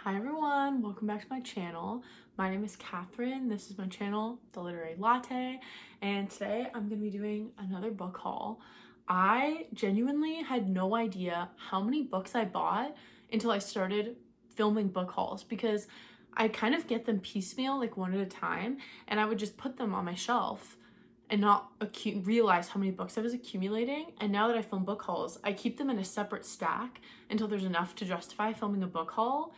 Hi everyone, welcome back to my channel. My name is Catherine. This is my channel, The Literary Latte, and today I'm going to be doing another book haul. I genuinely had no idea how many books I bought until I started filming book hauls because I kind of get them piecemeal, like one at a time, and I would just put them on my shelf and not realize how many books I was accumulating. And now that I film book hauls, I keep them in a separate stack until there's enough to justify filming a book haul.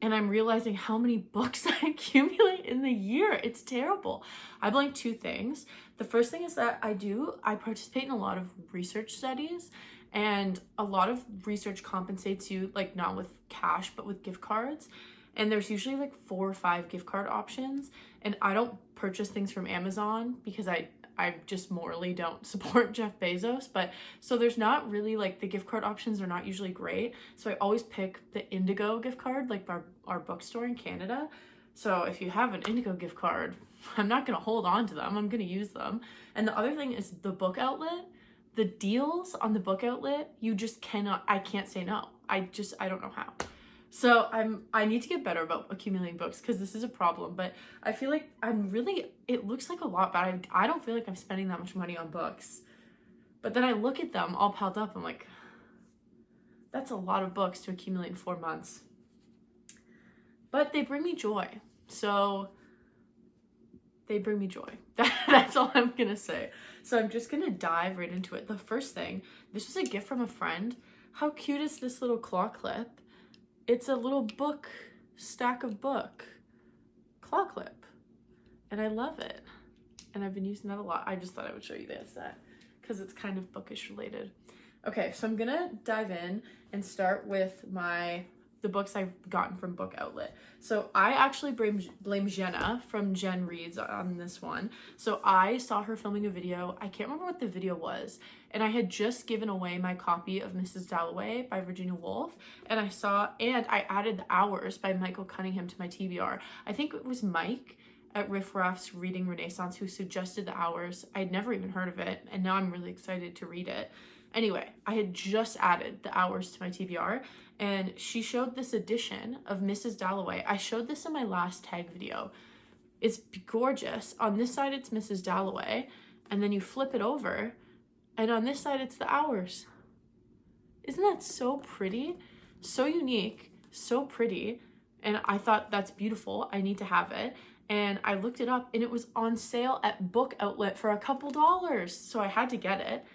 And I'm realizing how many books I accumulate in the year. It's terrible. I blame two things. The first thing is that I participate in a lot of research studies, and a lot of research compensates you, like not with cash, but with gift cards. And there's usually like 4 or 5 gift card options. And I don't purchase things from Amazon because I just morally don't support Jeff Bezos, but so there's not really like the gift card options are not usually great. So I always pick the Indigo gift card, like our bookstore in Canada. So if you have an Indigo gift card, I'm not gonna hold on to them, I'm gonna use them. And the other thing is the Book Outlet. The deals on the Book Outlet, I can't say no. I don't know how. So I need to get better about accumulating books because this is a problem, but I feel like it looks like a lot, but I don't feel like I'm spending that much money on books. But then I look at them all piled up, I'm like, that's a lot of books to accumulate in 4 months. But they bring me joy. So they bring me joy. That's all I'm gonna say. So I'm just gonna dive right into it. The first thing, this was a gift from a friend. How cute is this little claw clip? It's a little book, stack of book claw clip, and I love it. And I've been using that a lot. I just thought I would show you guys that because it's kind of bookish related. Okay, so I'm gonna dive in and start with the books I've gotten from Book Outlet. So I actually blame Jenna from Jen Reads on this one. So I saw her filming a video. I can't remember what the video was. And I had just given away my copy of Mrs. Dalloway by Virginia Woolf. And I added The Hours by Michael Cunningham to my TBR. I think it was Mike at Riff Raff's Reading Renaissance who suggested The Hours. I'd never even heard of it, and now I'm really excited to read it. Anyway, I had just added The Hours to my TBR, and she showed this edition of Mrs. Dalloway. I showed this in my last tag video. It's gorgeous. On this side, it's Mrs. Dalloway, and then you flip it over, and on this side, it's The Hours. Isn't that so pretty? So unique, so pretty, and I thought that's beautiful. I need to have it. And I looked it up, and it was on sale at Book Outlet for a couple dollars, so I had to get it.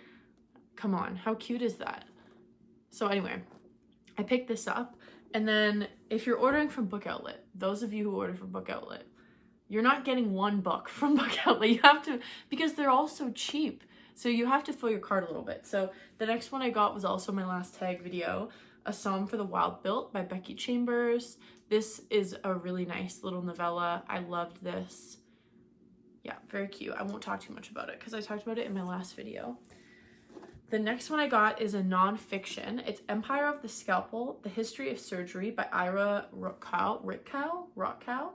Come on, how cute is that? So anyway, I picked this up, and then if you're ordering from Book Outlet, those of you who order from Book Outlet, you're not getting one book from Book Outlet. You have to, because they're all so cheap. So you have to fill your cart a little bit. So the next one I got was also my last tag video, A Psalm for the Wild Built by Becky Chambers. This is a really nice little novella. I loved this. Yeah, very cute. I won't talk too much about it because I talked about it in my last video. The next one I got is a nonfiction. It's Empire of the Scalpel, The History of Surgery by Ira Rothkow.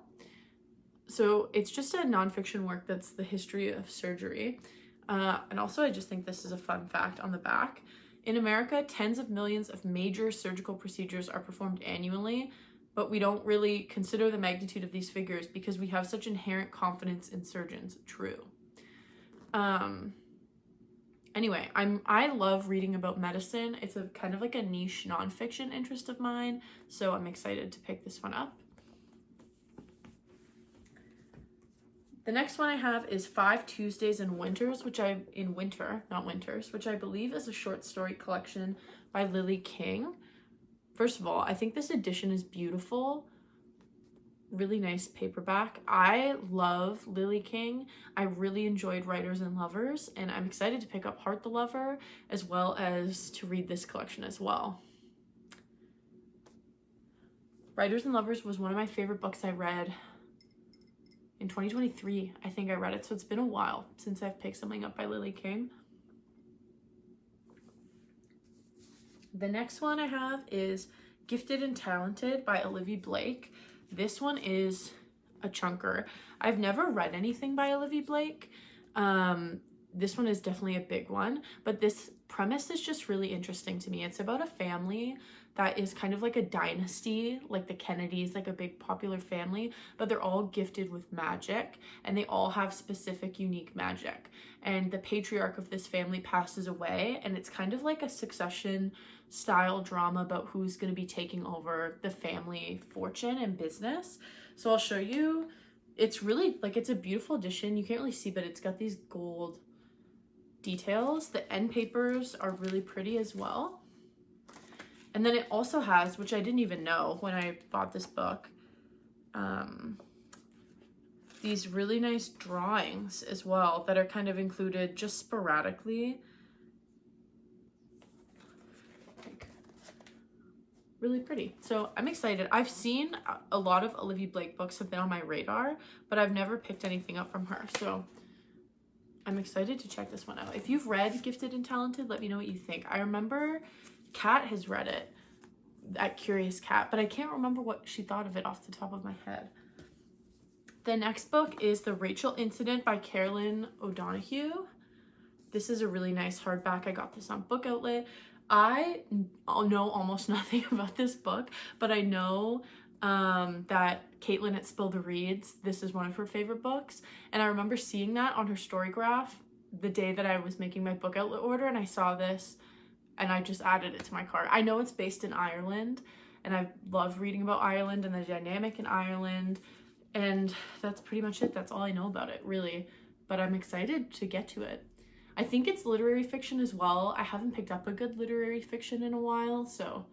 So it's just a nonfiction work that's the history of surgery. And also I just think this is a fun fact on the back. In America, tens of millions of major surgical procedures are performed annually, but we don't really consider the magnitude of these figures because we have such inherent confidence in surgeons. True. Anyway, I love reading about medicine. It's a kind of like a niche nonfiction interest of mine, so I'm excited to pick this one up. The next one I have is 5 Tuesdays in Winters, which I believe is a short story collection by Lily King. First of all, I think this edition is beautiful. Really nice paperback. I love Lily King. I really enjoyed Writers and Lovers, and I'm excited to pick up Heart the Lover as well as to read this collection as well. Writers and Lovers was one of my favorite books I read in 2023. I think I read it, so it's been a while since I've picked something up by Lily King. The next one I have is Gifted and Talented by Olivia Blake. This one is a chunker. I've never read anything by Olivia Blake. This one is definitely a big one, but this premise is just really interesting to me. It's about a family that is kind of like a dynasty, like the Kennedys, like a big popular family, but they're all gifted with magic and they all have specific unique magic. And the patriarch of this family passes away, and it's kind of like a Succession style drama about who's going to be taking over the family fortune and business. So I'll show you. It's really like, it's a beautiful edition. You can't really see, but it's got these gold details. The end papers are really pretty as well. And then it also has, which I didn't even know when I bought this book, these really nice drawings as well that are kind of included just sporadically. Really pretty. So I'm excited. I've seen a lot of Olivia Blake books have been on my radar, but I've never picked anything up from her. So I'm excited to check this one out. If you've read Gifted and Talented, let me know what you think. I remember Kat has read it at Curious Cat, but I can't remember what she thought of it off the top of my head. The next book is The Rachel Incident by Carolyn O'Donoghue. This is a really nice hardback. I got this on Book Outlet. I know almost nothing about this book, but I know that Caitlin at Spill the Reads, this is one of her favorite books. And I remember seeing that on her Storygraph the day that I was making my Book Outlet order, and I saw this and I just added it to my cart. I know it's based in Ireland, and I love reading about Ireland and the dynamic in Ireland, and that's pretty much it. That's all I know about it, really, but I'm excited to get to it. I think it's literary fiction as well. I haven't picked up a good literary fiction in a while, so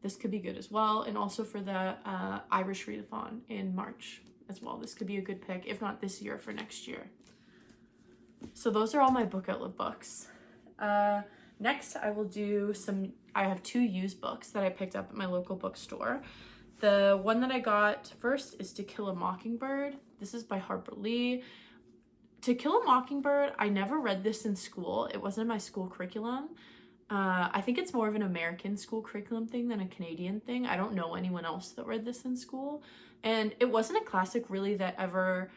this could be good as well. And also for the Irish Readathon in March as well. This could be a good pick, if not this year, for next year. So those are all my Book Outlet books. Next, I will do I have 2 used books that I picked up at my local bookstore. The one that I got first is To Kill a Mockingbird. This is by Harper Lee. To Kill a Mockingbird, I never read this in school. It wasn't in my school curriculum. I think it's more of an American school curriculum thing than a Canadian thing. I don't know anyone else that read this in school. And it wasn't a classic really that ever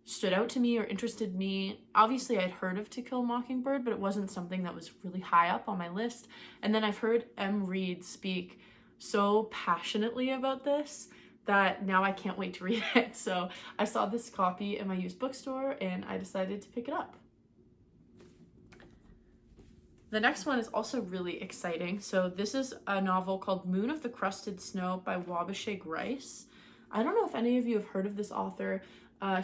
stood out to me or interested me. Obviously, I'd heard of To Kill a Mockingbird, but it wasn't something that was really high up on my list. And then I've heard M. Reed speak so passionately about this that now I can't wait to read it. So I saw this copy in my used bookstore and I decided to pick it up. The next one is also really exciting. So this is a novel called Moon of the Crusted Snow by Wabashig Rice. I don't know if any of you have heard of this author.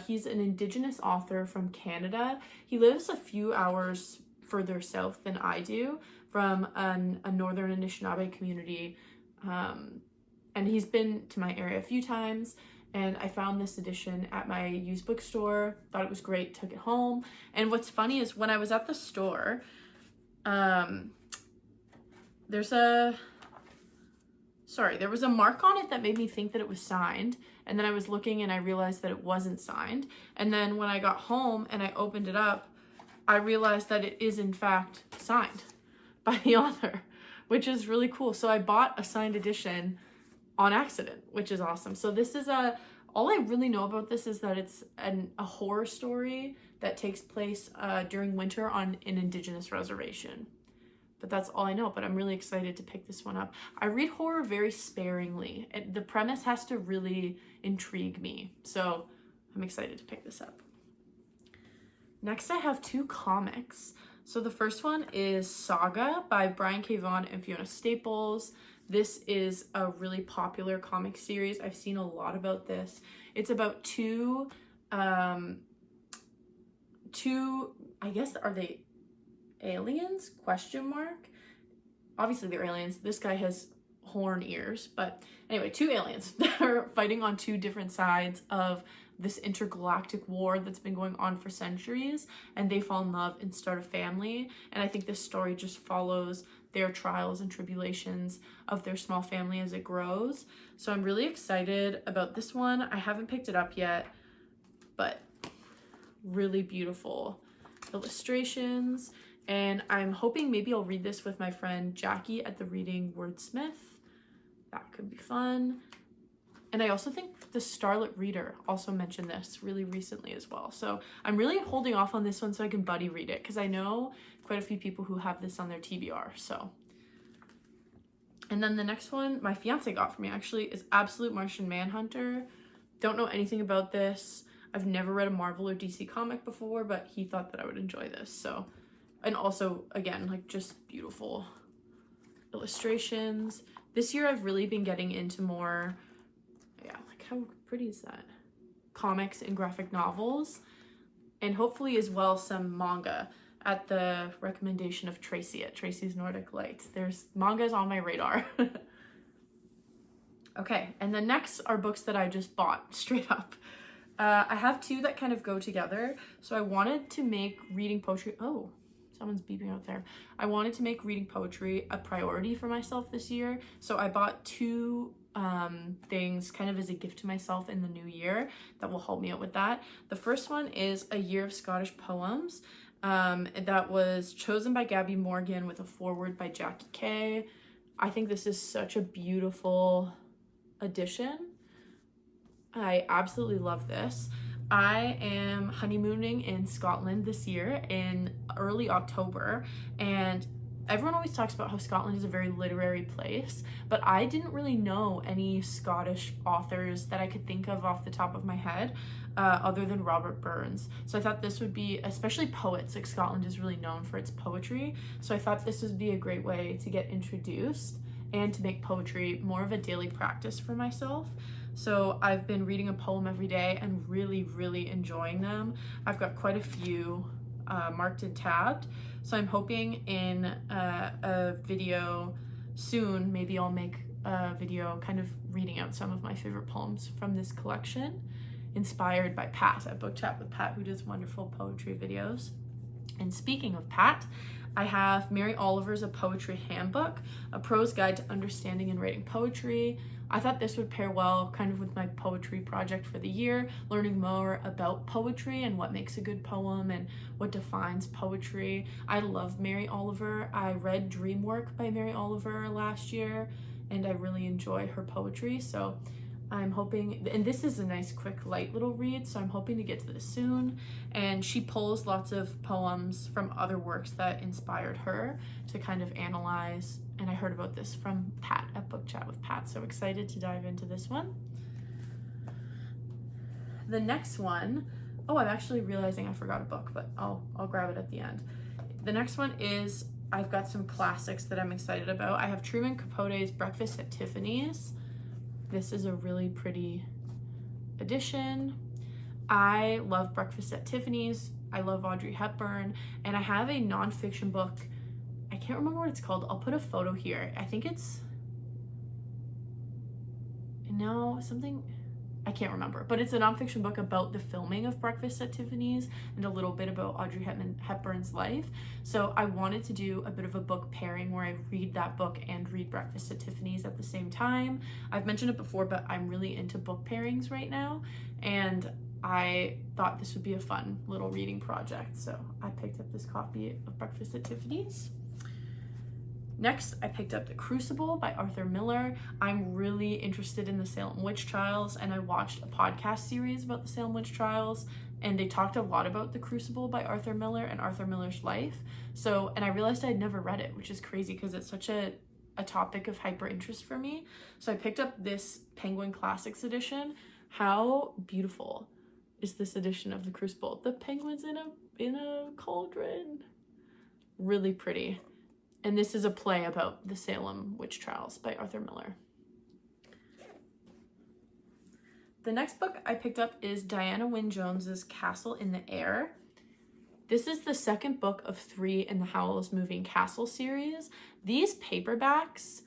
He's an Indigenous author from Canada. He lives a few hours further south than I do, from a northern Anishinaabe community. And he's been to my area a few times, and I found this edition at my used bookstore, thought it was great, took it home. And what's funny is when I was at the store, there was a mark on it that made me think that it was signed, and then I was looking and I realized that it wasn't signed. And then when I got home and I opened it up, I realized that it is in fact signed by the author, which is really cool. So I bought a signed edition on accident, which is awesome. So this is all I really know about this is that it's a horror story that takes place during winter on an Indigenous reservation. But that's all I know, but I'm really excited to pick this one up. I read horror very sparingly. The premise has to really intrigue me. So I'm excited to pick this up. Next, I have 2 comics. So the first one is Saga by Brian K. Vaughan and Fiona Staples. This is a really popular comic series. I've seen a lot about this. It's about two, I guess, are they aliens? Question mark. Obviously they're aliens. This guy has horn ears, but anyway, 2 aliens that are fighting on 2 different sides of this intergalactic war that's been going on for centuries, and they fall in love and start a family. And I think this story just follows their trials and tribulations of their small family as it grows. So I'm really excited about this one. I haven't picked it up yet, but really beautiful illustrations. And I'm hoping maybe I'll read this with my friend Jackie at the Reading Wordsmith. That could be fun. And I also think the Starlit Reader also mentioned this really recently as well. So I'm really holding off on this one so I can buddy read it, because I know quite a few people who have this on their TBR. So And then the next one my fiance got for me actually is Absolute Martian Manhunter. Don't know anything about this. I've never read a Marvel or DC comic before, but he thought that I would enjoy this. So, and also, again, like just beautiful illustrations. This year I've really been getting into more, yeah, like how pretty is that? Comics and graphic novels, and hopefully as well some manga at the recommendation of Tracy at Tracy's Nordic Lights. There's mangas on my radar. Okay, and the next are books that I just bought straight up. I have two that kind of go together. So I wanted to make reading poetry. Oh, someone's beeping out there. I wanted to make reading poetry a priority for myself this year. So I bought two things kind of as a gift to myself in the new year that will help me out with that. The first one is A Year of Scottish Poems. That was chosen by Gabby Morgan with a foreword by Jackie Kay. I think this is such a beautiful edition. I absolutely love this. I am honeymooning in Scotland this year in early October, and everyone always talks about how Scotland is a very literary place, but I didn't really know any Scottish authors that I could think of off the top of my head other than Robert Burns. So I thought this would be, especially poets, like Scotland is really known for its poetry, so I thought this would be a great way to get introduced and to make poetry more of a daily practice for myself. So I've been reading a poem every day and really, really enjoying them. I've got quite a few marked and tabbed. So I'm hoping in a video soon, maybe I'll make a video kind of reading out some of my favorite poems from this collection, inspired by Pat at Book Chat with Pat, who does wonderful poetry videos. And speaking of Pat, I have Mary Oliver's A Poetry Handbook, a prose guide to understanding and writing poetry. I thought this would pair well kind of with my poetry project for the year, learning more about poetry and what makes a good poem and what defines poetry. I love Mary Oliver. I read Dreamwork by Mary Oliver last year, and I really enjoy her poetry. So I'm hoping, and this is a nice, quick, light little read, so I'm hoping to get to this soon. And she pulls lots of poems from other works that inspired her to kind of analyze. And I heard about this from Pat at Book Chat with Pat, so excited to dive into this one. The next one, oh, I'm actually realizing I forgot a book, but I'll grab it at the end. The next one is, I've got some classics that I'm excited about. I have Truman Capote's Breakfast at Tiffany's. This is a really pretty edition. I love Breakfast at Tiffany's. I love Audrey Hepburn. And I have a nonfiction book. I can't remember what it's called. I'll put a photo here. I think it's, no, something, I can't remember. But it's a nonfiction book about the filming of Breakfast at Tiffany's and a little bit about Audrey Hepburn's life. So I wanted to do a bit of a book pairing where I read that book and read Breakfast at Tiffany's at the same time. I've mentioned it before, but I'm really into book pairings right now, and I thought this would be a fun little reading project. So I picked up this copy of Breakfast at Tiffany's. Next, I picked up The Crucible by Arthur Miller. I'm really interested in the Salem witch trials, and I watched a podcast series about the Salem witch trials, and they talked a lot about The Crucible by Arthur Miller and Arthur Miller's life. So, and I realized I'd never read it, which is crazy because it's such a topic of hyper interest for me. So I picked up this Penguin Classics edition. How beautiful is this edition of The Crucible? The penguins in a cauldron. Really pretty. And this is a play about the Salem witch trials by Arthur Miller. The next book I picked up is Diana Wynne Jones's Castle in the Air. This is the second book of 3 in the Howl's Moving Castle series. These paperbacks,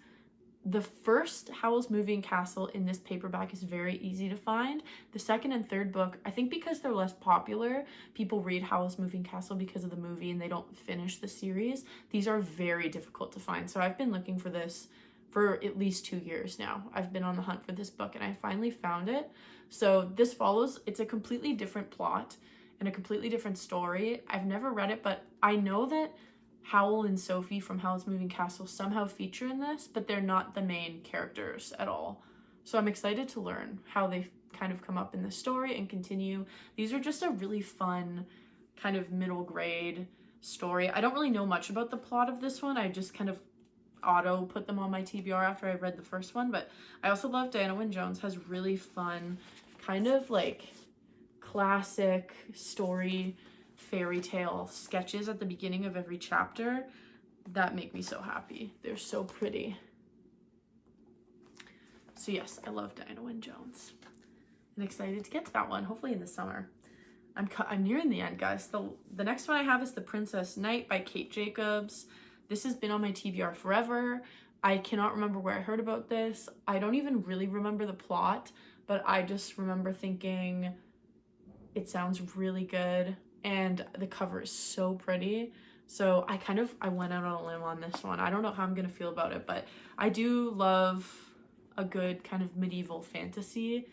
the first Howl's Moving Castle in this paperback is very easy to find. The second and third book, I think because they're less popular, people read Howl's Moving Castle because of the movie and they don't finish the series. These are very difficult to find. So I've been looking for this for at least 2 years now. I've been on the hunt for this book and I finally found it. So this follows, it's a completely different plot and a completely different story. I've never read it, but I know that Howl and Sophie from Howl's Moving Castle somehow feature in this, but they're not the main characters at all. So I'm excited to learn how they kind of come up in the story and continue. These are just a really fun kind of middle grade story. I don't really know much about the plot of this one. I just kind of auto put them on my TBR after I read the first one. But I also love Diana Wynne Jones has really fun, kind of like classic story fairy tale sketches at the beginning of every chapter that make me so happy. They're so pretty. So yes, I love Diana Wynne Jones. I'm excited to get to that one, hopefully in the summer. I'm nearing the end, guys. The next one I have is The Princess Knight by Kate Jacobs. This has been on my TBR forever. I cannot remember where I heard about this. I don't even really remember the plot, but I just remember thinking it sounds really good and the cover is so pretty. So I went out on a limb on this one. I don't know how I'm gonna feel about it, but I do love a good kind of medieval fantasy,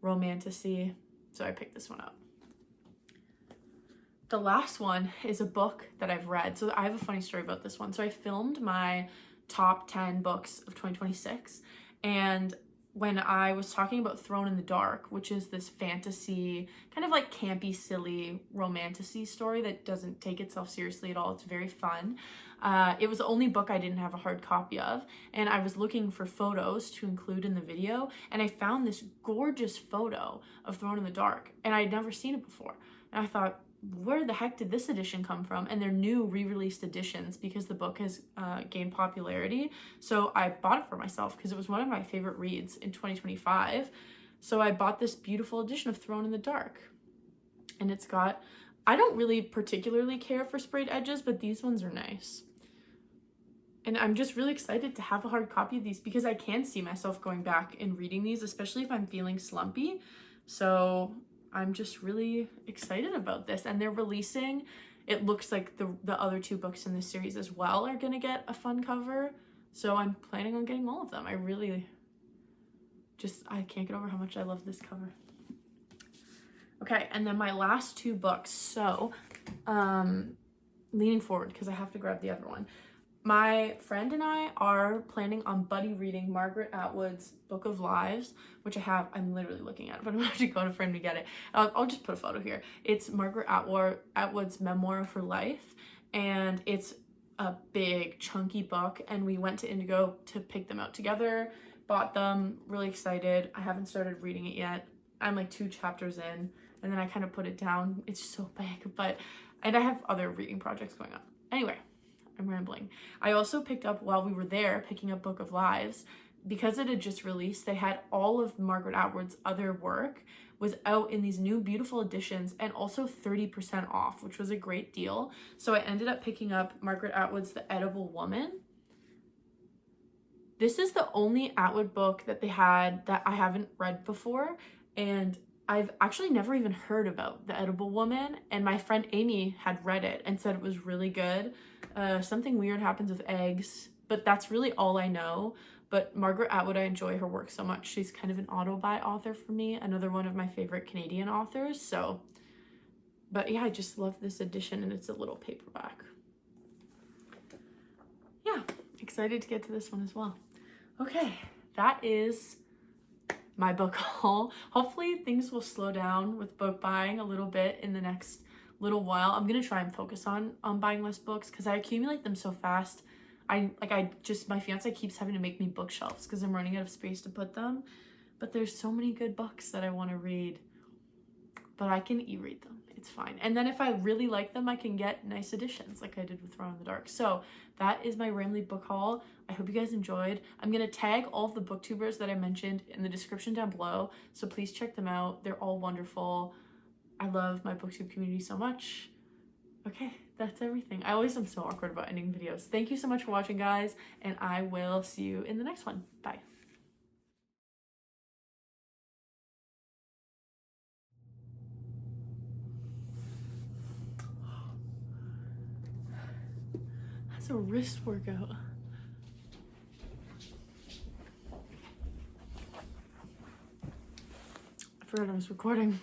romantasy, so I picked this one up. The last one is a book that I've read. So I have a funny story about this one. So I filmed my top 10 books of 2026, and when I was talking about Thrown in the Dark, which is this fantasy, kind of like campy, silly, romantasy story that doesn't take itself seriously at all. It's very fun. It was the only book I didn't have a hard copy of, and I was looking for photos to include in the video, and I found this gorgeous photo of Thrown in the Dark, and I'd never seen it before. And I thought, where the heck did this edition come from? And they're new re-released editions because the book has gained popularity. So I bought it for myself because it was one of my favorite reads in 2025. So I bought this beautiful edition of Thrown in the Dark. And it's got, I don't really particularly care for sprayed edges, but these ones are nice. And I'm just really excited to have a hard copy of these because I can see myself going back and reading these, especially if I'm feeling slumpy. So I'm just really excited about this. And they're releasing, it looks like the other two books in this series as well are gonna get a fun cover. So I'm planning on getting all of them. I can't get over how much I love this cover. Okay, and then my last two books. So, leaning forward because I have to grab the other one. My friend and I are planning on buddy reading Margaret Atwood's Book of Lives, which I'm literally looking at it, but I'm gonna have to go to a friend to get it. I'll just put a photo here. It's Margaret Atwood's memoir of her life, and it's a big chunky book, and we went to Indigo to pick them out together, bought them, really excited. I haven't started reading it yet. I'm like 2 chapters in, and then I kind of put it down. It's so big, and I have other reading projects going on. Anyway, I'm rambling. I also picked up, while we were there, picking up Book of Lives, because it had just released, they had all of Margaret Atwood's other work was out in these new beautiful editions and also 30% off, which was a great deal. So I ended up picking up Margaret Atwood's The Edible Woman. This is the only Atwood book that they had that I haven't read before, and I've actually never even heard about The Edible Woman, and my friend Amy had read it and said it was really good. Something weird happens with eggs, but that's really all I know. But Margaret Atwood, I enjoy her work so much. She's kind of an auto-buy author for me, another one of my favorite Canadian authors. So, but yeah, I just love this edition, and it's a little paperback. Yeah, excited to get to this one as well. Okay, that is my book haul. Hopefully things will slow down with book buying a little bit in the next little while. I'm gonna try and focus on buying less books because I accumulate them so fast. My fiance keeps having to make me bookshelves because I'm running out of space to put them. But there's so many good books that I want to read, but I can e-read them. It's fine. And then if I really like them, I can get nice editions like I did with Thrown in the Dark. So that is my Ramley book haul. I hope you guys enjoyed. I'm going to tag all of the booktubers that I mentioned in the description down below. So please check them out. They're all wonderful. I love my booktube community so much. Okay, that's everything. I always am so awkward about ending videos. Thank you so much for watching, guys, and I will see you in the next one. Bye. That's a wrist workout. I forgot I was recording.